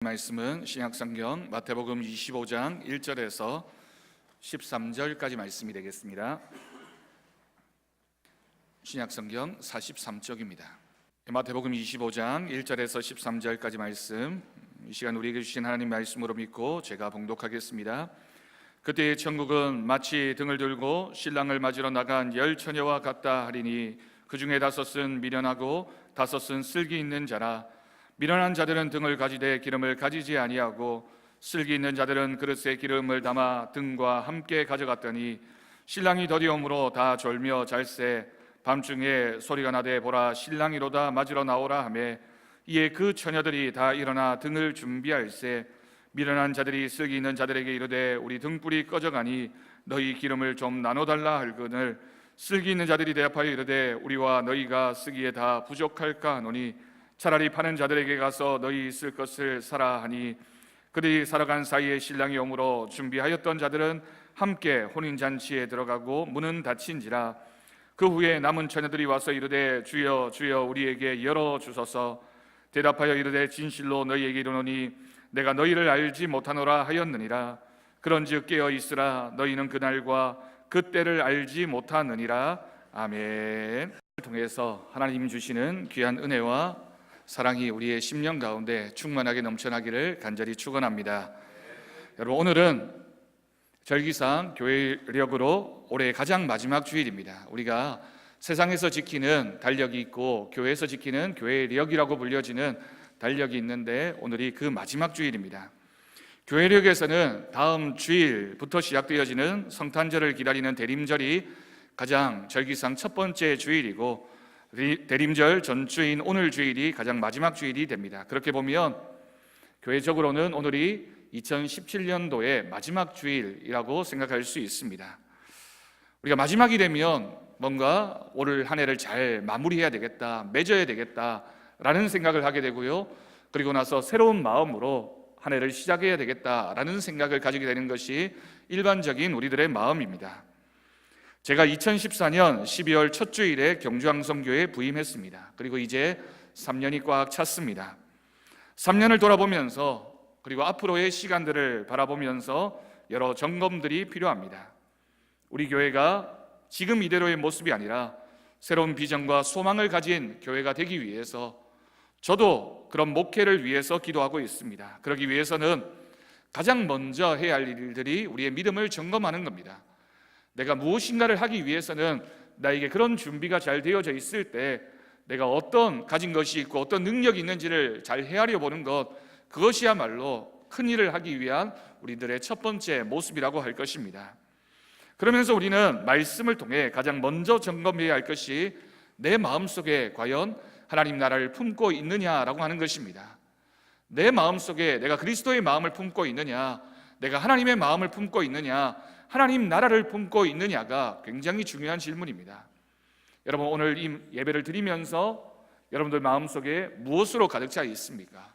말씀은 신약성경 마태복음 25장 1절에서 13절까지 말씀이 되겠습니다. 신약성경 43쪽입니다. 마태복음 25장 1절에서 13절까지 말씀, 이 시간 우리에게 주신 하나님 말씀으로 믿고 제가 봉독하겠습니다. 그때의 천국은 마치 등을 들고 신랑을 맞으러 나간 10처녀와 같다 하리니 그 중에 5은 미련하고 5은 슬기 있는 자라. 미련한 자들은 등을 가지되 기름을 가지지 아니하고 슬기 있는 자들은 그릇에 기름을 담아 등과 함께 가져갔더니 신랑이 더디옴으로 다 졸며 잘새 밤중에 소리가 나되 보라 신랑이로다 맞으러 나오라 하며 이에 그 처녀들이 다 일어나 등을 준비할세 미련한 자들이 슬기 있는 자들에게 이르되 우리 등불이 꺼져가니 너희 기름을 좀 나눠달라 할거늘 슬기 있는 자들이 대답하여 이르되 우리와 너희가 쓰기에 다 부족할까 하노니 차라리 파는 자들에게 가서 너희 쓸 것을 사라 하니 그들이 살아간 사이에 신랑이 오므로 준비하였던 자들은 함께 혼인잔치에 들어가고 문은 닫힌지라. 그 후에 남은 처녀들이 와서 이르되 주여 주여 우리에게 열어주소서. 대답하여 이르되 진실로 너희에게 이르노니 내가 너희를 알지 못하노라 하였느니라. 그런즉 깨어 있으라 너희는 그날과 그때를 알지 못하느니라. 아멘. 통해서 하나님 주시는 귀한 은혜와 사랑이 우리의 심령 가운데 충만하게 넘쳐나기를 간절히 축원합니다. 여러분, 오늘은 절기상 교회력으로 올해 가장 마지막 주일입니다. 우리가 세상에서 지키는 달력이 있고 교회에서 지키는 교회력이라고 불려지는 달력이 있는데 오늘이 그 마지막 주일입니다. 교회력에서는 다음 주일부터 시작되어지는 성탄절을 기다리는 대림절이 가장 절기상 첫 번째 주일이고 대림절 전주인 오늘 주일이 가장 마지막 주일이 됩니다. 그렇게 보면 교회적으로는 오늘이 2017년도의 마지막 주일이라고 생각할 수 있습니다. 우리가 마지막이 되면 뭔가 올 한 해를 잘 마무리해야 되겠다, 맺어야 되겠다라는 생각을 하게 되고요. 그리고 나서 새로운 마음으로 한 해를 시작해야 되겠다라는 생각을 가지게 되는 것이 일반적인 우리들의 마음입니다. 제가 2014년 12월 첫 주일에 경주항성교회에 부임했습니다. 그리고 이제 3년이 꽉 찼습니다. 3년을 돌아보면서 그리고 앞으로의 시간들을 바라보면서 여러 점검들이 필요합니다. 우리 교회가 지금 이대로의 모습이 아니라 새로운 비전과 소망을 가진 교회가 되기 위해서 저도 그런 목회를 위해서 기도하고 있습니다. 그러기 위해서는 가장 먼저 해야 할 일들이 우리의 믿음을 점검하는 겁니다. 내가 무엇인가를 하기 위해서는 나에게 그런 준비가 잘 되어져 있을 때 내가 어떤 가진 것이 있고 어떤 능력이 있는지를 잘 헤아려 보는 것, 그것이야말로 큰 일을 하기 위한 우리들의 첫 번째 모습이라고 할 것입니다. 그러면서 우리는 말씀을 통해 가장 먼저 점검해야 할 것이 내 마음속에 과연 하나님 나라를 품고 있느냐라고 하는 것입니다. 내 마음속에 내가 그리스도의 마음을 품고 있느냐, 내가 하나님의 마음을 품고 있느냐, 하나님 나라를 품고 있느냐가 굉장히 중요한 질문입니다. 여러분, 오늘 이 예배를 드리면서 여러분들 마음속에 무엇으로 가득 차 있습니까?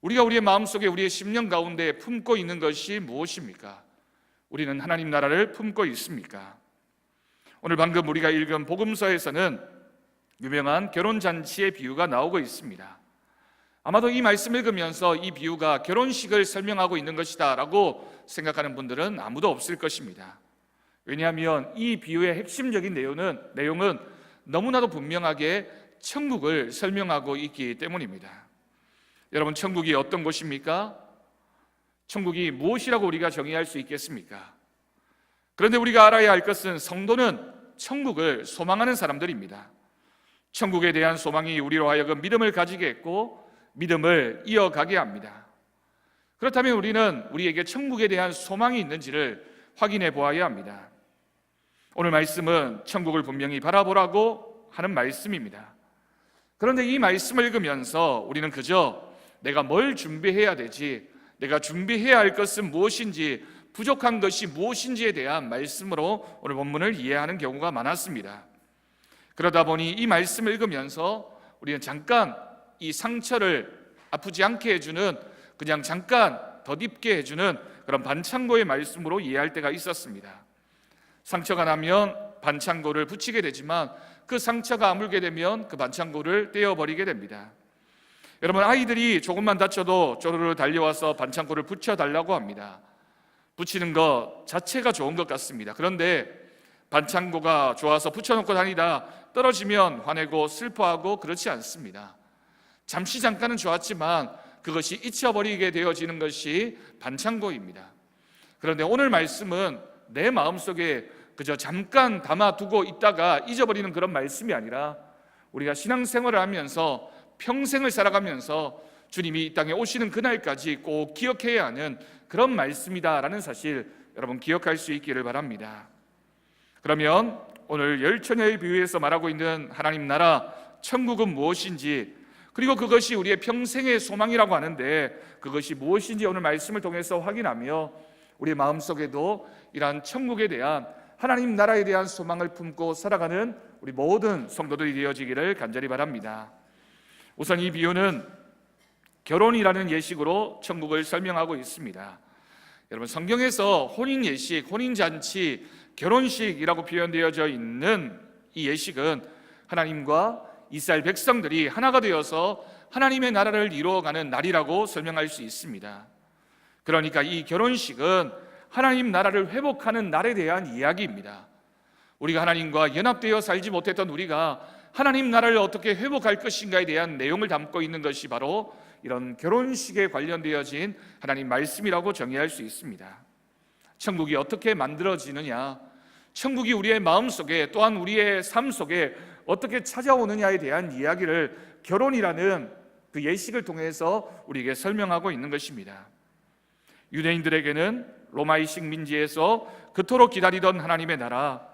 우리가 우리의 마음속에 우리의 심령 가운데 품고 있는 것이 무엇입니까? 우리는 하나님 나라를 품고 있습니까? 오늘 방금 우리가 읽은 복음서에서는 유명한 결혼잔치의 비유가 나오고 있습니다. 아마도 이 말씀을 읽으면서 이 비유가 결혼식을 설명하고 있는 것이다 라고 생각하는 분들은 아무도 없을 것입니다. 왜냐하면 이 비유의 핵심적인 내용은 너무나도 분명하게 천국을 설명하고 있기 때문입니다. 여러분, 천국이 어떤 곳입니까? 천국이 무엇이라고 우리가 정의할 수 있겠습니까? 그런데 우리가 알아야 할 것은 성도는 천국을 소망하는 사람들입니다. 천국에 대한 소망이 우리로 하여금 믿음을 가지게 했고 믿음을 이어가게 합니다. 그렇다면 우리는 우리에게 천국에 대한 소망이 있는지를 확인해 보아야 합니다. 오늘 말씀은 천국을 분명히 바라보라고 하는 말씀입니다. 그런데 이 말씀을 읽으면서 우리는 그저 내가 뭘 준비해야 되지, 내가 준비해야 할 것은 무엇인지, 부족한 것이 무엇인지에 대한 말씀으로 오늘 본문을 이해하는 경우가 많았습니다. 그러다 보니 이 말씀을 읽으면서 우리는 잠깐 이 상처를 아프지 않게 해주는, 그냥 잠깐 덧입게 해주는 그런 반창고의 말씀으로 이해할 때가 있었습니다. 상처가 나면 반창고를 붙이게 되지만 그 상처가 아물게 되면 그 반창고를 떼어버리게 됩니다. 여러분, 아이들이 조금만 다쳐도 쪼르르 달려와서 반창고를 붙여달라고 합니다. 붙이는 것 자체가 좋은 것 같습니다. 그런데 반창고가 좋아서 붙여놓고 다니다 떨어지면 화내고 슬퍼하고 그렇지 않습니다. 잠깐은 좋았지만 그것이 잊혀버리게 되어지는 것이 반창고입니다. 그런데 오늘 말씀은 내 마음속에 그저 잠깐 담아두고 있다가 잊어버리는 그런 말씀이 아니라 우리가 신앙생활을 하면서 평생을 살아가면서 주님이 이 땅에 오시는 그날까지 꼭 기억해야 하는 그런 말씀이다라는 사실 여러분 기억할 수 있기를 바랍니다. 그러면 오늘 열처녀의 비유에서 말하고 있는 하나님 나라 천국은 무엇인지, 그리고 그것이 우리의 평생의 소망이라고 하는데 그것이 무엇인지 오늘 말씀을 통해서 확인하며 우리 마음속에도 이러한 천국에 대한, 하나님 나라에 대한 소망을 품고 살아가는 우리 모든 성도들이 되어지기를 간절히 바랍니다. 우선 이 비유는 결혼이라는 예식으로 천국을 설명하고 있습니다. 여러분, 성경에서 혼인 예식, 혼인 잔치, 결혼식이라고 표현되어져 있는 이 예식은 하나님과 이스라엘 백성들이 하나가 되어서 하나님의 나라를 이루어가는 날이라고 설명할 수 있습니다. 그러니까 이 결혼식은 하나님 나라를 회복하는 날에 대한 이야기입니다. 우리가 하나님과 연합되어 살지 못했던 우리가 하나님 나라를 어떻게 회복할 것인가에 대한 내용을 담고 있는 것이 바로 이런 결혼식에 관련되어진 하나님 말씀이라고 정의할 수 있습니다. 천국이 어떻게 만들어지느냐, 천국이 우리의 마음속에 또한 우리의 삶 속에 어떻게 찾아오느냐에 대한 이야기를 결혼이라는 그 예식을 통해서 우리에게 설명하고 있는 것입니다. 유대인들에게는 로마이식 민지에서 그토록 기다리던 하나님의 나라,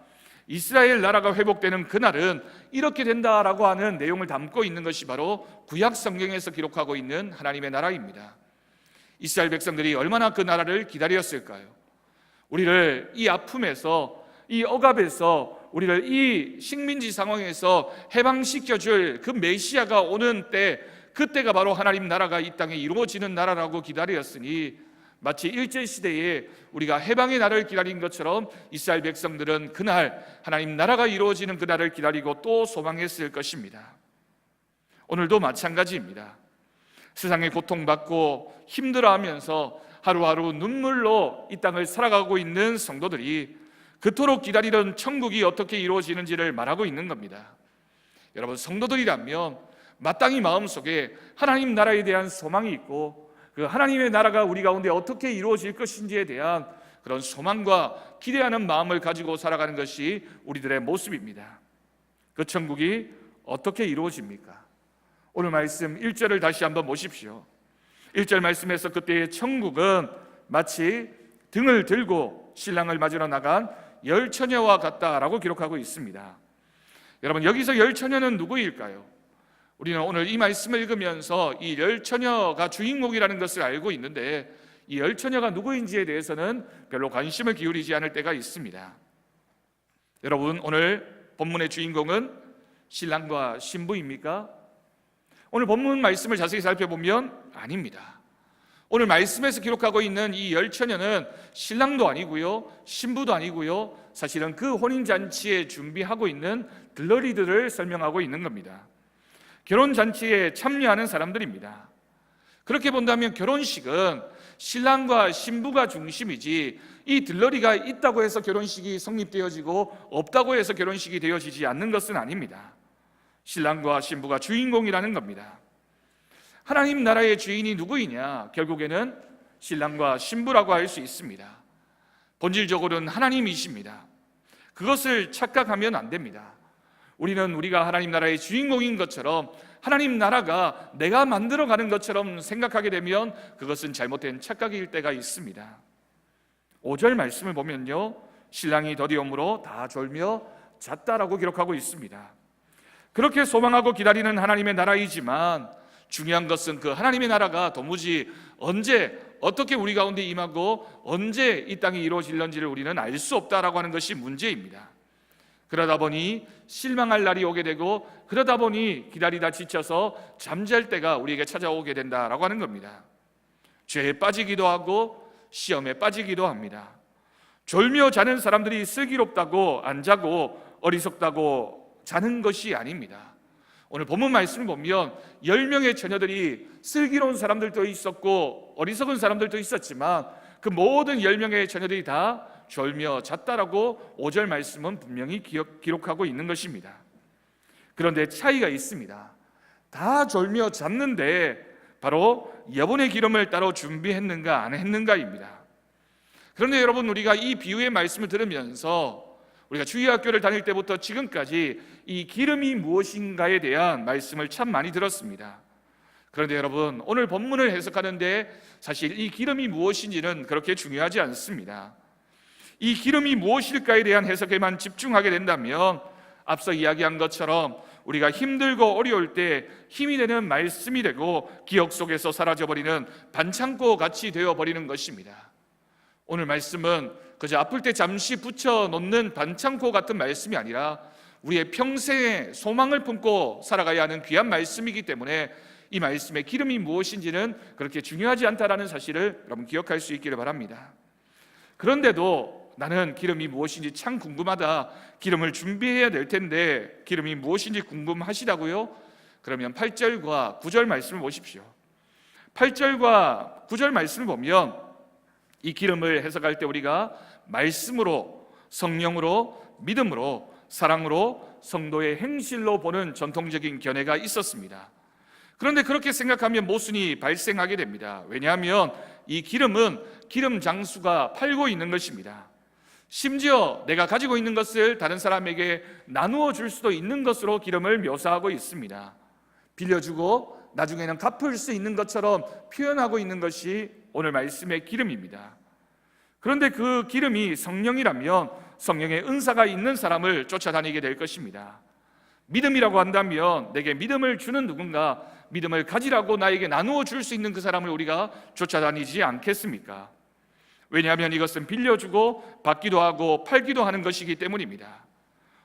이스라엘 나라가 회복되는 그날은 이렇게 된다라고 하는 내용을 담고 있는 것이 바로 구약 성경에서 기록하고 있는 하나님의 나라입니다. 이스라엘 백성들이 얼마나 그 나라를 기다렸을까요? 우리를 이 아픔에서, 이 억압에서, 우리를 이 식민지 상황에서 해방시켜줄 그 메시아가 오는 때, 그때가 바로 하나님 나라가 이 땅에 이루어지는 나라라고 기다렸으니 마치 일제시대에 우리가 해방의 날을 기다린 것처럼 이스라엘 백성들은 그날 하나님 나라가 이루어지는 그날을 기다리고 또 소망했을 것입니다. 오늘도 마찬가지입니다. 세상에 고통받고 힘들어하면서 하루하루 눈물로 이 땅을 살아가고 있는 성도들이 그토록 기다리던 천국이 어떻게 이루어지는지를 말하고 있는 겁니다. 여러분, 성도들이라면 마땅히 마음속에 하나님 나라에 대한 소망이 있고 그 하나님의 나라가 우리 가운데 어떻게 이루어질 것인지에 대한 그런 소망과 기대하는 마음을 가지고 살아가는 것이 우리들의 모습입니다. 그 천국이 어떻게 이루어집니까? 오늘 말씀 1절을 다시 한번 보십시오. 1절 말씀에서 그때의 천국은 마치 등을 들고 신랑을 맞으러 나간 열처녀와 같다라고 기록하고 있습니다. 여러분, 여기서 열처녀는 누구일까요? 우리는 오늘 이 말씀을 읽으면서 이 열처녀가 주인공이라는 것을 알고 있는데 이 열처녀가 누구인지에 대해서는 별로 관심을 기울이지 않을 때가 있습니다. 여러분, 오늘 본문의 주인공은 신랑과 신부입니까? 오늘 본문 말씀을 자세히 살펴보면 아닙니다. 오늘 말씀에서 기록하고 있는 이 열처녀는 신랑도 아니고요, 신부도 아니고요, 사실은 그 혼인잔치에 준비하고 있는 들러리들을 설명하고 있는 겁니다. 결혼잔치에 참여하는 사람들입니다. 그렇게 본다면 결혼식은 신랑과 신부가 중심이지 이 들러리가 있다고 해서 결혼식이 성립되어지고 없다고 해서 결혼식이 되어지지 않는 것은 아닙니다. 신랑과 신부가 주인공이라는 겁니다. 하나님 나라의 주인이 누구이냐? 결국에는 신랑과 신부라고 할 수 있습니다. 본질적으로는 하나님이십니다. 그것을 착각하면 안 됩니다. 우리는 우리가 하나님 나라의 주인공인 것처럼 하나님 나라가 내가 만들어가는 것처럼 생각하게 되면 그것은 잘못된 착각일 때가 있습니다. 5절 말씀을 보면요, 신랑이 더디옴으로 다 졸며 잤다라고 기록하고 있습니다. 그렇게 소망하고 기다리는 하나님의 나라이지만 중요한 것은 그 하나님의 나라가 도무지 언제 어떻게 우리 가운데 임하고 언제 이 땅이 이루어질는지를 우리는 알 수 없다라고 하는 것이 문제입니다. 그러다 보니 실망할 날이 오게 되고 그러다 보니 기다리다 지쳐서 잠잘 때가 우리에게 찾아오게 된다라고 하는 겁니다. 죄에 빠지기도 하고 시험에 빠지기도 합니다. 졸며 자는 사람들이 슬기롭다고 안 자고 어리석다고 자는 것이 아닙니다. 오늘 본문 말씀을 보면 10명의 처녀들이 슬기로운 사람들도 있었고 어리석은 사람들도 있었지만 그 모든 10명의 처녀들이 다 졸며 잤다라고 5절 말씀은 분명히 기록하고 있는 것입니다. 그런데 차이가 있습니다. 다 졸며 잤는데 바로 여분의 기름을 따로 준비했는가 안 했는가입니다. 그런데 여러분, 우리가 이 비유의 말씀을 들으면서 우리가 주일학교를 다닐 때부터 지금까지 이 기름이 무엇인가에 대한 말씀을 참 많이 들었습니다. 그런데 여러분, 오늘 본문을 해석하는데 사실 이 기름이 무엇인지는 그렇게 중요하지 않습니다. 이 기름이 무엇일까에 대한 해석에만 집중하게 된다면 앞서 이야기한 것처럼 우리가 힘들고 어려울 때 힘이 되는 말씀이 되고 기억 속에서 사라져버리는 반창고 같이 되어버리는 것입니다. 오늘 말씀은 그저 아플 때 잠시 붙여놓는 반창고 같은 말씀이 아니라 우리의 평생의 소망을 품고 살아가야 하는 귀한 말씀이기 때문에 이 말씀의 기름이 무엇인지는 그렇게 중요하지 않다라는 사실을 여러분 기억할 수 있기를 바랍니다. 그런데도 나는 기름이 무엇인지 참 궁금하다, 기름을 준비해야 될 텐데 기름이 무엇인지 궁금하시다고요? 그러면 8절과 9절 말씀을 보십시오. 8절과 9절 말씀을 보면 이 기름을 해석할 때 우리가 말씀으로, 성령으로, 믿음으로, 사랑으로, 성도의 행실로 보는 전통적인 견해가 있었습니다. 그런데 그렇게 생각하면 모순이 발생하게 됩니다. 왜냐하면 이 기름은 기름 장수가 팔고 있는 것입니다. 심지어 내가 가지고 있는 것을 다른 사람에게 나누어 줄 수도 있는 것으로 기름을 묘사하고 있습니다. 빌려주고 나중에는 갚을 수 있는 것처럼 표현하고 있는 것이 오늘 말씀의 기름입니다. 그런데 그 기름이 성령이라면 성령의 은사가 있는 사람을 쫓아다니게 될 것입니다. 믿음이라고 한다면 내게 믿음을 주는 누군가, 믿음을 가지라고 나에게 나누어 줄 수 있는 그 사람을 우리가 쫓아다니지 않겠습니까? 왜냐하면 이것은 빌려주고 받기도 하고 팔기도 하는 것이기 때문입니다.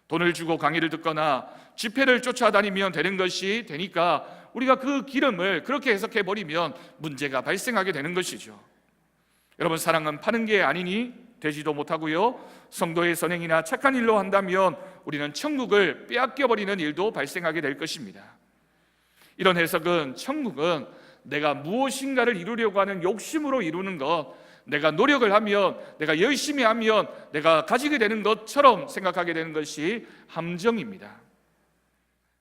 돈을 주고 강의를 듣거나 집회를 쫓아다니면 되는 것이 되니까 우리가 그 기름을 그렇게 해석해버리면 문제가 발생하게 되는 것이죠. 여러분, 사랑은 파는 게 아니니 되지도 못하고요, 성도의 선행이나 착한 일로 한다면 우리는 천국을 빼앗겨버리는 일도 발생하게 될 것입니다. 이런 해석은 천국은 내가 무엇인가를 이루려고 하는 욕심으로 이루는 것, 내가 노력을 하면, 내가 열심히 하면 내가 가지게 되는 것처럼 생각하게 되는 것이 함정입니다.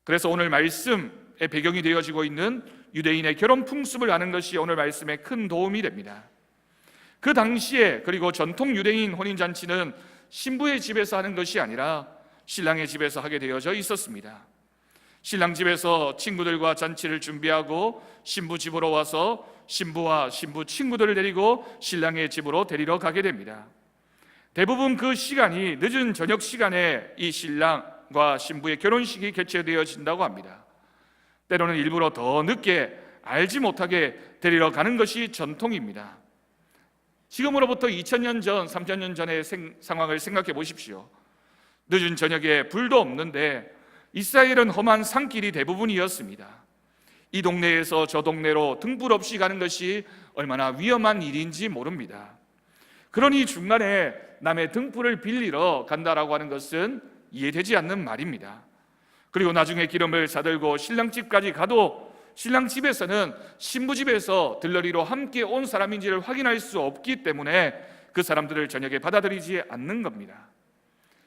그래서 오늘 말씀의 배경이 되어지고 있는 유대인의 결혼 풍습을 아는 것이 오늘 말씀에 큰 도움이 됩니다. 그 당시에, 그리고 전통 유대인 혼인잔치는 신부의 집에서 하는 것이 아니라 신랑의 집에서 하게 되어져 있었습니다. 신랑 집에서 친구들과 잔치를 준비하고 신부 집으로 와서 신부와 신부 친구들을 데리고 신랑의 집으로 데리러 가게 됩니다. 대부분 그 시간이 늦은 저녁 시간에 이 신랑과 신부의 결혼식이 개최되어진다고 합니다. 때로는 일부러 더 늦게 알지 못하게 데리러 가는 것이 전통입니다. 지금으로부터 2000년 전, 3000년 전의 상황을 생각해 보십시오. 늦은 저녁에 불도 없는데 이스라엘은 험한 산길이 대부분이었습니다. 이 동네에서 저 동네로 등불 없이 가는 것이 얼마나 위험한 일인지 모릅니다. 그러니 중간에 남의 등불을 빌리러 간다라고 하는 것은 이해되지 않는 말입니다. 그리고 나중에 기름을 사들고 신랑집까지 가도 신랑집에서는 신부집에서 들러리로 함께 온 사람인지를 확인할 수 없기 때문에 그 사람들을 저녁에 받아들이지 않는 겁니다.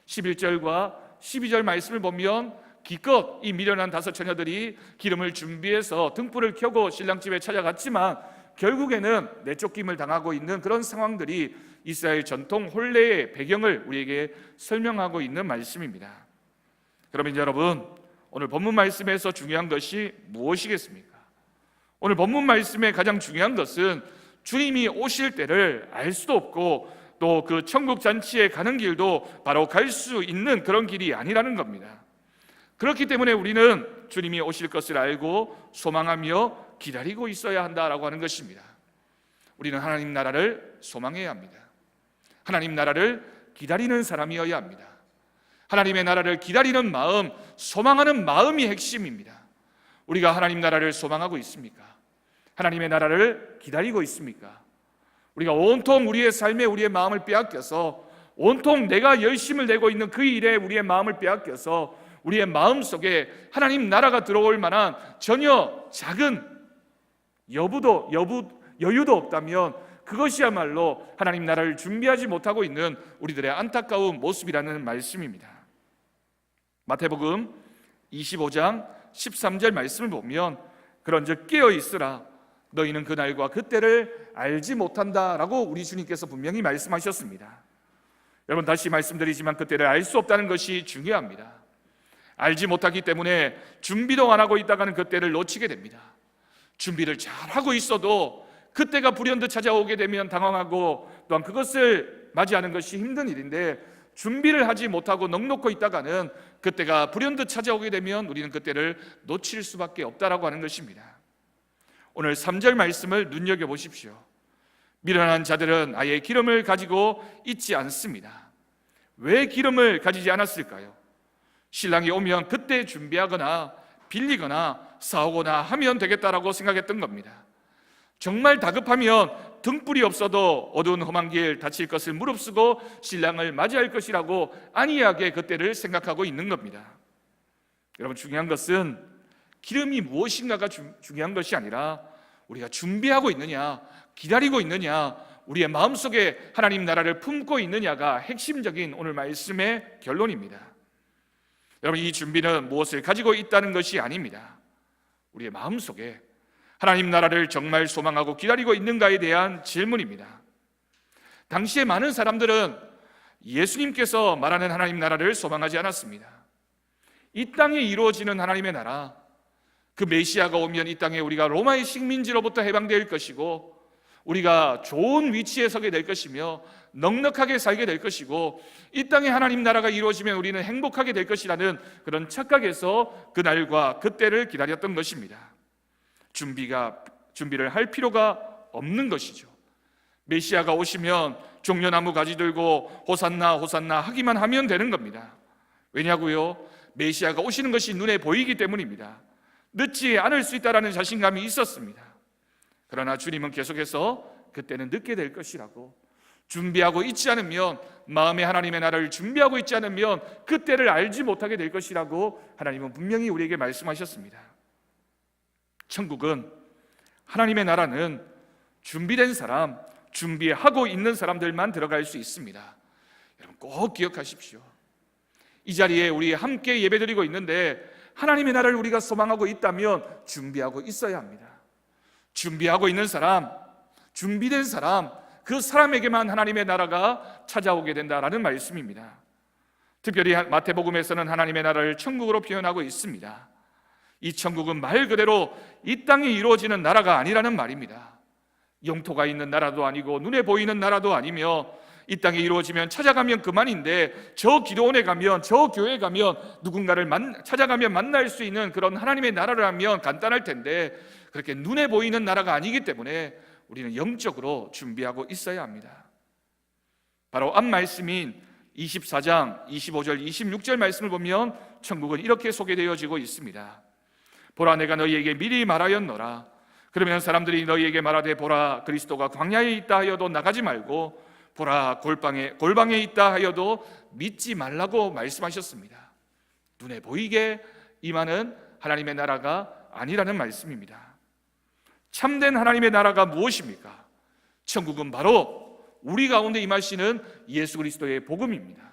11절과 12절 말씀을 보면 기껏 이 미련한 5 처녀들이 기름을 준비해서 등불을 켜고 신랑집에 찾아갔지만 결국에는 내쫓김을 당하고 있는 그런 상황들이 이스라엘 전통 혼례의 배경을 우리에게 설명하고 있는 말씀입니다. 그러면 여러분, 오늘 본문 말씀에서 중요한 것이 무엇이겠습니까? 오늘 본문 말씀의 가장 중요한 것은 주님이 오실 때를 알 수도 없고 또 그 천국 잔치에 가는 길도 바로 갈 수 있는 그런 길이 아니라는 겁니다. 그렇기 때문에 우리는 주님이 오실 것을 알고 소망하며 기다리고 있어야 한다라고 하는 것입니다. 우리는 하나님 나라를 소망해야 합니다. 하나님 나라를 기다리는 사람이어야 합니다. 하나님의 나라를 기다리는 마음, 소망하는 마음이 핵심입니다. 우리가 하나님 나라를 소망하고 있습니까? 하나님의 나라를 기다리고 있습니까? 우리가 온통 우리의 삶에 우리의 마음을 빼앗겨서, 온통 내가 열심을 내고 있는 그 일에 우리의 마음을 빼앗겨서 우리의 마음속에 하나님 나라가 들어올 만한 전혀 작은 여유도 없다면 그것이야말로 하나님 나라를 준비하지 못하고 있는 우리들의 안타까운 모습이라는 말씀입니다. 마태복음 25장 13절 말씀을 보면 그런즉 깨어 있으라 너희는 그날과 그때를 알지 못한다라고 우리 주님께서 분명히 말씀하셨습니다. 여러분, 다시 말씀드리지만 그때를 알 수 없다는 것이 중요합니다. 알지 못하기 때문에 준비도 안 하고 있다가는 그때를 놓치게 됩니다. 준비를 잘하고 있어도 그때가 불현듯 찾아오게 되면 당황하고 또한 그것을 맞이하는 것이 힘든 일인데, 준비를 하지 못하고 넋놓고 있다가는 그때가 불현듯 찾아오게 되면 우리는 그때를 놓칠 수밖에 없다라고 하는 것입니다. 오늘 3절 말씀을 눈여겨보십시오. 미련한 자들은 아예 기름을 가지고 있지 않습니다. 왜 기름을 가지지 않았을까요? 신랑이 오면 그때 준비하거나 빌리거나 싸우거나 하면 되겠다라고 생각했던 겁니다. 정말 다급하면 등불이 없어도 어두운 험한 길 다칠 것을 무릅쓰고 신랑을 맞이할 것이라고 안이하게 그때를 생각하고 있는 겁니다. 여러분, 중요한 것은 기름이 무엇인가가 중요한 것이 아니라 우리가 준비하고 있느냐, 기다리고 있느냐, 우리의 마음속에 하나님 나라를 품고 있느냐가 핵심적인 오늘 말씀의 결론입니다. 여러분, 이 준비는 무엇을 가지고 있다는 것이 아닙니다. 우리의 마음속에 하나님 나라를 정말 소망하고 기다리고 있는가에 대한 질문입니다. 당시에 많은 사람들은 예수님께서 말하는 하나님 나라를 소망하지 않았습니다. 이 땅에 이루어지는 하나님의 나라, 그 메시아가 오면 이 땅에 우리가 로마의 식민지로부터 해방될 것이고 우리가 좋은 위치에 서게 될 것이며 넉넉하게 살게 될 것이고 이 땅에 하나님 나라가 이루어지면 우리는 행복하게 될 것이라는 그런 착각에서 그날과 그때를 기다렸던 것입니다. 준비를 할 필요가 없는 것이죠. 메시아가 오시면 종려나무 가지 들고 호산나 호산나 하기만 하면 되는 겁니다. 왜냐고요? 메시아가 오시는 것이 눈에 보이기 때문입니다. 늦지 않을 수 있다라는 자신감이 있었습니다. 그러나 주님은 계속해서 그때는 늦게 될 것이라고, 준비하고 있지 않으면, 마음에 하나님의 나라를 준비하고 있지 않으면 그때를 알지 못하게 될 것이라고 하나님은 분명히 우리에게 말씀하셨습니다. 천국은, 하나님의 나라는 준비된 사람, 준비하고 있는 사람들만 들어갈 수 있습니다. 여러분, 꼭 기억하십시오. 이 자리에 우리 함께 예배드리고 있는데 하나님의 나라를 우리가 소망하고 있다면 준비하고 있어야 합니다. 준비하고 있는 사람, 준비된 사람, 그 사람에게만 하나님의 나라가 찾아오게 된다라는 말씀입니다. 특별히 마태복음에서는 하나님의 나라를 천국으로 표현하고 있습니다. 이 천국은 말 그대로 이 땅에 이루어지는 나라가 아니라는 말입니다. 영토가 있는 나라도 아니고 눈에 보이는 나라도 아니며 이 땅에 이루어지면 찾아가면 그만인데 저 기도원에 가면, 저 교회에 가면 누군가를 찾아가면 만날 수 있는 그런 하나님의 나라를 하면 간단할 텐데 그렇게 눈에 보이는 나라가 아니기 때문에 우리는 영적으로 준비하고 있어야 합니다. 바로 앞 말씀인 24장 25절 26절 말씀을 보면 천국은 이렇게 소개되어지고 있습니다. 보라, 내가 너희에게 미리 말하였노라. 그러면 사람들이 너희에게 말하되, 보라, 그리스도가 광야에 있다 하여도 나가지 말고, 보라, 골방에 있다 하여도 믿지 말라고 말씀하셨습니다. 눈에 보이게 임하는 하나님의 나라가 아니라는 말씀입니다. 참된 하나님의 나라가 무엇입니까? 천국은 바로 우리 가운데 임하시는 예수 그리스도의 복음입니다.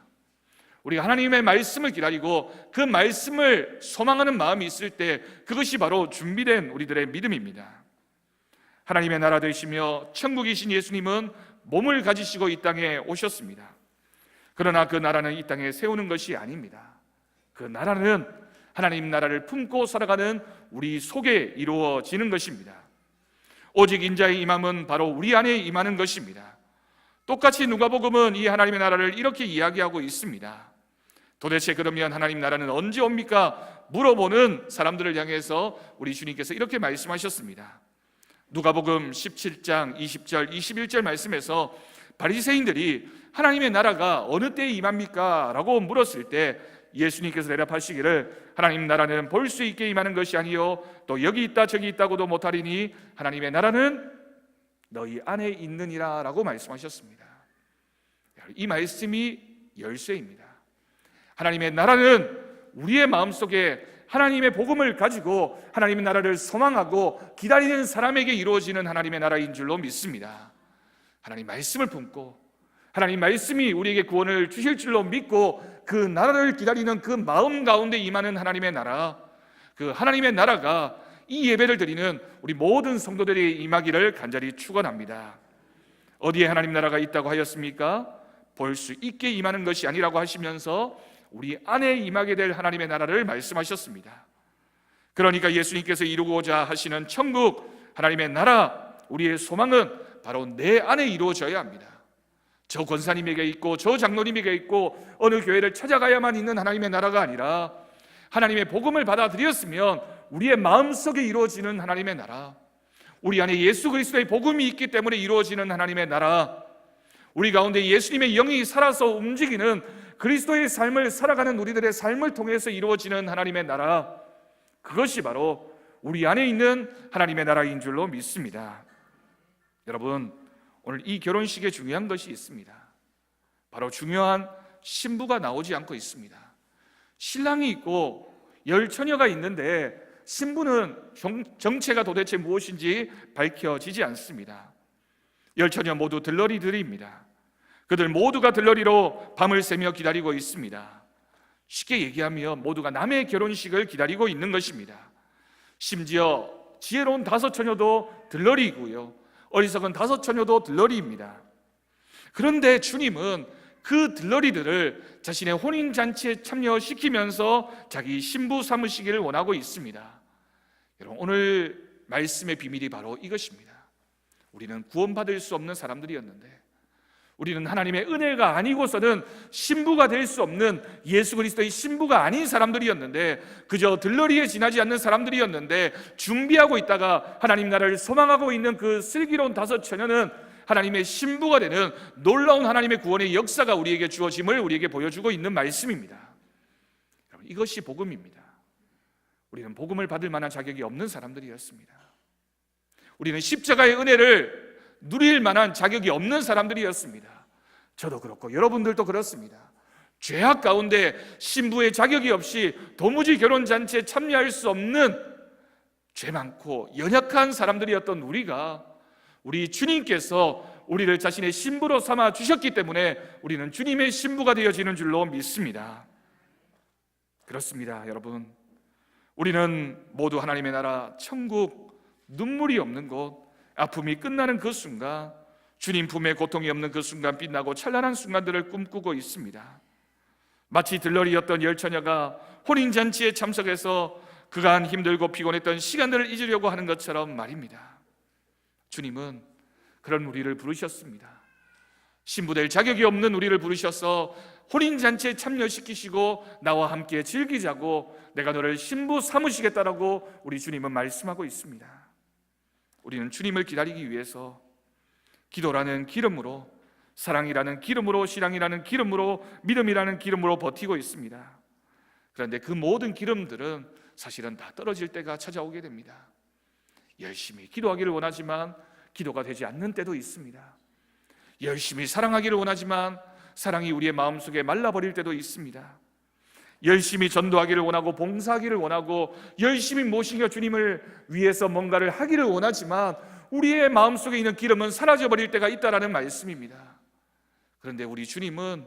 우리가 하나님의 말씀을 기다리고 그 말씀을 소망하는 마음이 있을 때 그것이 바로 준비된 우리들의 믿음입니다. 하나님의 나라 되시며 천국이신 예수님은 몸을 가지시고 이 땅에 오셨습니다. 그러나 그 나라는 이 땅에 세우는 것이 아닙니다. 그 나라는 하나님 나라를 품고 살아가는 우리 속에 이루어지는 것입니다. 오직 인자의 임함은 바로 우리 안에 임하는 것입니다. 똑같이 누가복음은 이 하나님의 나라를 이렇게 이야기하고 있습니다. 도대체 그러면 하나님 나라는 언제 옵니까? 물어보는 사람들을 향해서 우리 주님께서 이렇게 말씀하셨습니다. 누가복음 17장 20절 21절 말씀에서 바리새인들이 하나님의 나라가 어느 때에 임합니까? 라고 물었을 때 예수님께서 대답하시기를, 하나님 나라는 볼 수 있게 임하는 것이 아니요 또 여기 있다 저기 있다고도 못하리니 하나님의 나라는 너희 안에 있느니라 라고 말씀하셨습니다. 이 말씀이 열쇠입니다. 하나님의 나라는 우리의 마음속에 하나님의 복음을 가지고 하나님의 나라를 소망하고 기다리는 사람에게 이루어지는 하나님의 나라인 줄로 믿습니다. 하나님 말씀을 품고 하나님 말씀이 우리에게 구원을 주실 줄로 믿고 그 나라를 기다리는 그 마음 가운데 임하는 하나님의 나라, 그 하나님의 나라가 이 예배를 드리는 우리 모든 성도들이 임하기를 간절히 축원합니다. 어디에 하나님 나라가 있다고 하였습니까? 볼 수 있게 임하는 것이 아니라고 하시면서 우리 안에 임하게 될 하나님의 나라를 말씀하셨습니다. 그러니까 예수님께서 이루고자 하시는 천국, 하나님의 나라, 우리의 소망은 바로 내 안에 이루어져야 합니다. 저 권사님에게 있고 저 장로님에게 있고 어느 교회를 찾아가야만 있는 하나님의 나라가 아니라 하나님의 복음을 받아들였으면 우리의 마음속에 이루어지는 하나님의 나라, 우리 안에 예수 그리스도의 복음이 있기 때문에 이루어지는 하나님의 나라, 우리 가운데 예수님의 영이 살아서 움직이는 그리스도의 삶을 살아가는 우리들의 삶을 통해서 이루어지는 하나님의 나라, 그것이 바로 우리 안에 있는 하나님의 나라인 줄로 믿습니다. 여러분, 오늘 이 결혼식에 중요한 것이 있습니다. 바로 중요한 신부가 나오지 않고 있습니다. 신랑이 있고 열 처녀가 있는데 신부는 정체가 도대체 무엇인지 밝혀지지 않습니다. 열 처녀 모두 들러리들입니다. 그들 모두가 들러리로 밤을 새며 기다리고 있습니다. 쉽게 얘기하면 모두가 남의 결혼식을 기다리고 있는 것입니다. 심지어 지혜로운 다섯 처녀도 들러리이고요, 어리석은 다섯 처녀도 들러리입니다. 그런데 주님은 그 들러리들을 자신의 혼인잔치에 참여시키면서 자기 신부 삼으시기를 원하고 있습니다. 여러분, 오늘 말씀의 비밀이 바로 이것입니다. 우리는 구원받을 수 없는 사람들이었는데, 우리는 하나님의 은혜가 아니고서는 신부가 될 수 없는 예수 그리스도의 신부가 아닌 사람들이었는데, 그저 들러리에 지나지 않는 사람들이었는데, 준비하고 있다가 하나님 나라를 소망하고 있는 그 슬기로운 다섯 처녀는 하나님의 신부가 되는 놀라운 하나님의 구원의 역사가 우리에게 주어짐을 우리에게 보여주고 있는 말씀입니다. 여러분, 이것이 복음입니다. 우리는 복음을 받을 만한 자격이 없는 사람들이었습니다. 우리는 십자가의 은혜를 누릴 만한 자격이 없는 사람들이었습니다. 저도 그렇고 여러분들도 그렇습니다. 죄악 가운데 신부의 자격이 없이 도무지 결혼잔치에 참여할 수 없는 죄 많고 연약한 사람들이었던 우리가, 우리 주님께서 우리를 자신의 신부로 삼아 주셨기 때문에 우리는 주님의 신부가 되어지는 줄로 믿습니다. 그렇습니다, 여러분. 우리는 모두 하나님의 나라, 천국, 눈물이 없는 곳, 아픔이 끝나는 그 순간, 주님 품에 고통이 없는 그 순간, 빛나고 찬란한 순간들을 꿈꾸고 있습니다. 마치 들러리였던 열 처녀가 혼인잔치에 참석해서 그간 힘들고 피곤했던 시간들을 잊으려고 하는 것처럼 말입니다. 주님은 그런 우리를 부르셨습니다. 신부될 자격이 없는 우리를 부르셔서 혼인잔치에 참여시키시고 나와 함께 즐기자고, 내가 너를 신부 삼으시겠다라고 우리 주님은 말씀하고 있습니다. 우리는 주님을 기다리기 위해서 기도라는 기름으로, 사랑이라는 기름으로, 신앙이라는 기름으로, 믿음이라는 기름으로 버티고 있습니다. 그런데 그 모든 기름들은 사실은 다 떨어질 때가 찾아오게 됩니다. 열심히 기도하기를 원하지만 기도가 되지 않는 때도 있습니다. 열심히 사랑하기를 원하지만 사랑이 우리의 마음속에 말라버릴 때도 있습니다. 열심히 전도하기를 원하고 봉사하기를 원하고 열심히 모시며 주님을 위해서 뭔가를 하기를 원하지만 우리의 마음속에 있는 기름은 사라져버릴 때가 있다라는 말씀입니다. 그런데 우리 주님은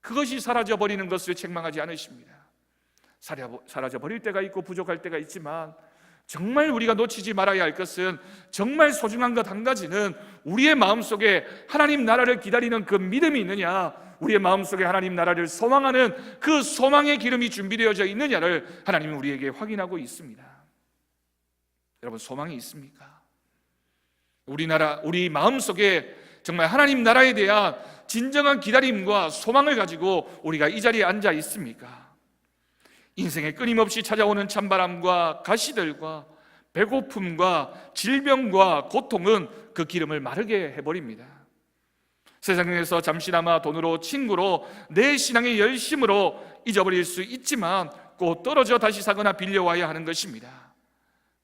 그것이 사라져버리는 것을 책망하지 않으십니다. 사라져버릴 때가 있고 부족할 때가 있지만 정말 우리가 놓치지 말아야 할 것은, 정말 소중한 것 한 가지는 우리의 마음속에 하나님 나라를 기다리는 그 믿음이 있느냐, 우리의 마음속에 하나님 나라를 소망하는 그 소망의 기름이 준비되어져 있느냐를 하나님은 우리에게 확인하고 있습니다. 여러분, 소망이 있습니까? 우리 마음속에 정말 하나님 나라에 대한 진정한 기다림과 소망을 가지고 우리가 이 자리에 앉아 있습니까? 인생에 끊임없이 찾아오는 찬바람과 가시들과 배고픔과 질병과 고통은 그 기름을 마르게 해버립니다. 세상에서 잠시나마 돈으로, 친구로, 내 신앙의 열심으로 잊어버릴 수 있지만 꼭 떨어져 다시 사거나 빌려와야 하는 것입니다.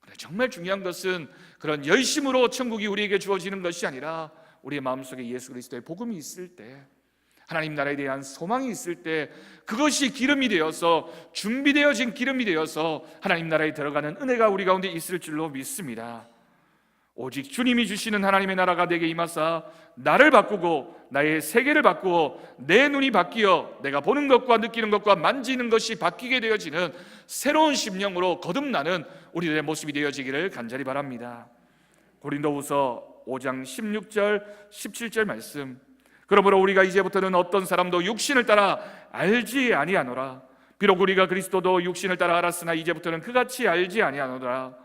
그런데 정말 중요한 것은 그런 열심으로 천국이 우리에게 주어지는 것이 아니라 우리의 마음속에 예수 그리스도의 복음이 있을 때, 하나님 나라에 대한 소망이 있을 때 그것이 기름이 되어서, 준비되어진 기름이 되어서 하나님 나라에 들어가는 은혜가 우리 가운데 있을 줄로 믿습니다. 오직 주님이 주시는 하나님의 나라가 내게 임하사 나를 바꾸고 나의 세계를 바꾸어 내 눈이 바뀌어 내가 보는 것과 느끼는 것과 만지는 것이 바뀌게 되어지는 새로운 심령으로 거듭나는 우리들의 모습이 되어지기를 간절히 바랍니다. 고린도후서 5장 16절 17절 말씀, 그러므로 우리가 이제부터는 어떤 사람도 육신을 따라 알지 아니하노라. 비록 우리가 그리스도도 육신을 따라 알았으나 이제부터는 그같이 알지 아니하노라.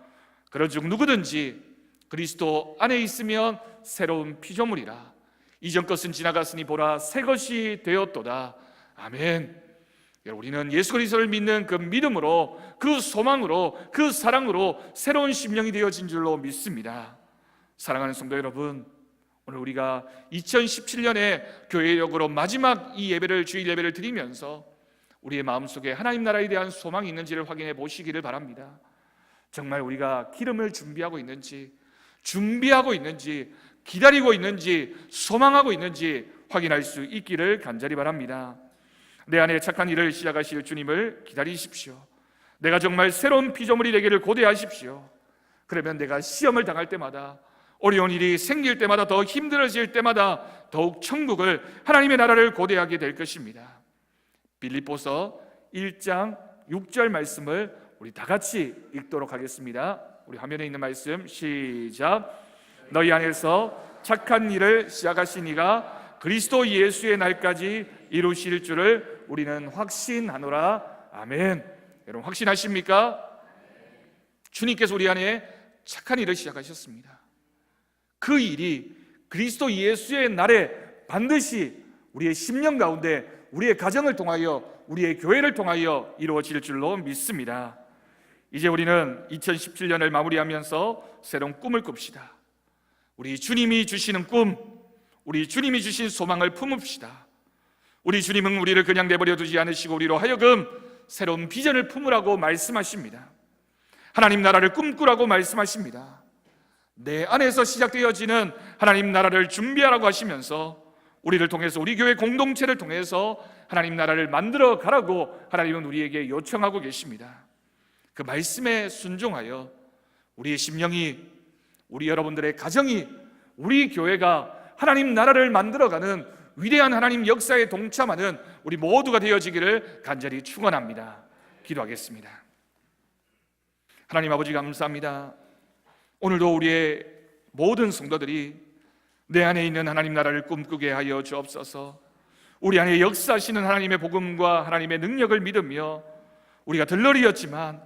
그런즉 누구든지 그리스도 안에 있으면 새로운 피조물이라. 이전 것은 지나갔으니 보라 새 것이 되었도다. 아멘. 우리는 예수 그리스도를 믿는 그 믿음으로, 그 소망으로, 그 사랑으로 새로운 심령이 되어진 줄로 믿습니다. 사랑하는 성도 여러분, 오늘 우리가 2017년에 교회력으로 마지막 이 예배를, 주일 예배를 드리면서 우리의 마음속에 하나님 나라에 대한 소망이 있는지를 확인해 보시기를 바랍니다. 정말 우리가 기름을 준비하고 있는지, 기다리고 있는지, 소망하고 있는지 확인할 수 있기를 간절히 바랍니다. 내 안에 착한 일을 시작하실 주님을 기다리십시오. 내가 정말 새로운 피조물이 되기를 고대하십시오. 그러면 내가 시험을 당할 때마다, 어려운 일이 생길 때마다, 더 힘들어질 때마다 더욱 천국을, 하나님의 나라를 고대하게 될 것입니다. 빌립보서 1장 6절 말씀을 우리 다 같이 읽도록 하겠습니다. 우리 화면에 있는 말씀 시작. 너희 안에서 착한 일을 시작하신 이가 그리스도 예수의 날까지 이루실 줄을 우리는 확신하노라. 아멘. 여러분 확신하십니까? 주님께서 우리 안에 착한 일을 시작하셨습니다. 그 일이 그리스도 예수의 날에 반드시 우리의 심령 가운데, 우리의 가정을 통하여, 우리의 교회를 통하여 이루어질 줄로 믿습니다. 이제 우리는 2017년을 마무리하면서 새로운 꿈을 꿉시다. 우리 주님이 주시는 꿈, 우리 주님이 주신 소망을 품읍시다. 우리 주님은 우리를 그냥 내버려 두지 않으시고 우리로 하여금 새로운 비전을 품으라고 말씀하십니다. 하나님 나라를 꿈꾸라고 말씀하십니다. 내 안에서 시작되어지는 하나님 나라를 준비하라고 하시면서 우리를 통해서, 우리 교회 공동체를 통해서 하나님 나라를 만들어 가라고 하나님은 우리에게 요청하고 계십니다. 그 말씀에 순종하여 우리의 심령이, 우리 여러분들의 가정이, 우리 교회가 하나님 나라를 만들어가는 위대한 하나님 역사에 동참하는 우리 모두가 되어지기를 간절히 축원합니다. 기도하겠습니다. 하나님 아버지 감사합니다. 오늘도 우리의 모든 성도들이 내 안에 있는 하나님 나라를 꿈꾸게 하여 주옵소서. 우리 안에 역사하시는 하나님의 복음과 하나님의 능력을 믿으며 우리가 들러리였지만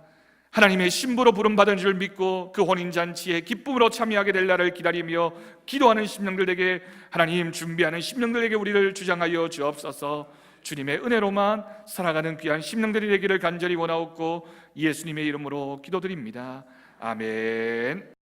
하나님의 신부로 부름받은 줄 믿고 그 혼인잔치에 기쁨으로 참여하게 될 날을 기다리며 기도하는 심령들에게, 하나님 준비하는 심령들에게 우리를 주장하여 주옵소서. 주님의 은혜로만 살아가는 귀한 심령들이 되기를 간절히 원하옵고 예수님의 이름으로 기도드립니다. 아멘.